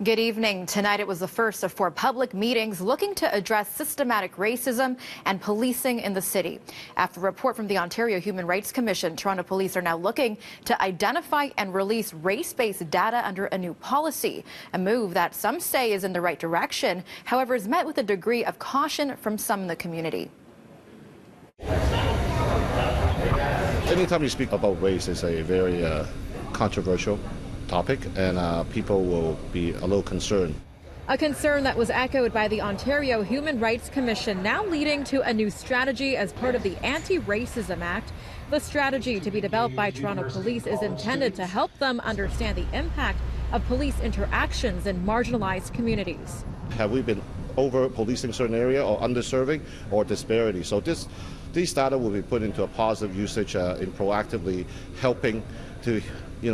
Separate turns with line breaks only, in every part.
Good evening. Tonight it was the first of 4 public meetings looking to address systematic racism and policing in the city. After a report from the Ontario Human Rights Commission, Toronto police are now looking to identify and release race-based data under a new policy, a move that some say is in the right direction, however is met with a degree of caution from some in the community.
Anytime you speak about race, it's a very controversial topic, and people will be a little concerned.
A concern that was echoed by the Ontario Human Rights Commission, now leading to a new strategy as part of the Anti-Racism Act. The strategy to be developed by Toronto Police is intended to help them understand the impact of police interactions in marginalized communities.
Have we been over-policing certain area or underserving or disparity? So these data will be put into a positive usage in proactively helping to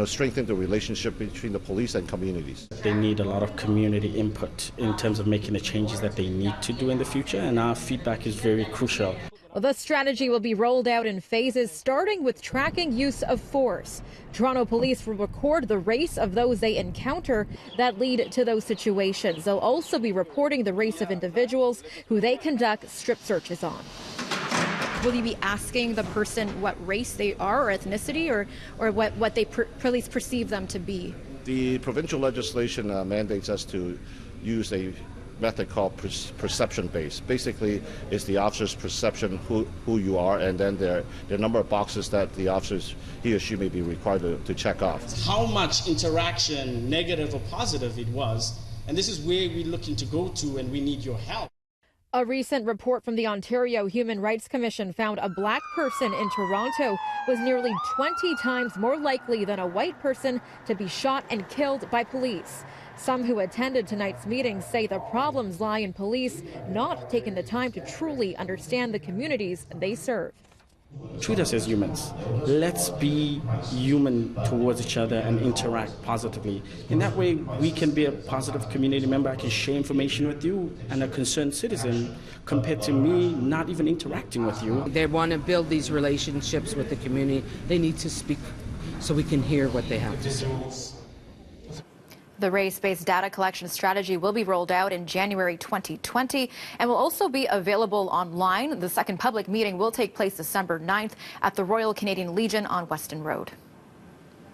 strengthen the relationship between the police and communities.
They need a lot of community input in terms of making the changes that they need to do in the future, and our feedback is very crucial.
The strategy will be rolled out in phases, starting with tracking use of force. Toronto police will record the race of those they encounter that lead to those situations. They'll also be reporting the race of individuals who they conduct strip searches on.
Will you be asking the person what race they are or ethnicity or what they police perceive them to be?
The provincial legislation mandates us to use a method called perception-based. Basically, it's the officer's perception who you are, and then there are a number of boxes that the officers, he or she may be required to check off.
How much interaction, negative or positive it was, and this is where we're looking to go to, and we need your help.
A recent report from the Ontario Human Rights Commission found a black person in Toronto was nearly 20 times more likely than a white person to be shot and killed by police. Some who attended tonight's meeting say the problems lie in police not taking the time to truly understand the communities they serve.
Treat us as humans. Let's be human towards each other and interact positively. In that way, we can be a positive community member. I can share information with you and a concerned citizen compared to me not even interacting with you.
They want to build these relationships with the community. They need to speak so we can hear what they have to say.
The race-based data collection strategy will be rolled out in January 2020 and will also be available online. The second public meeting will take place December 9th at the Royal Canadian Legion on Weston Road.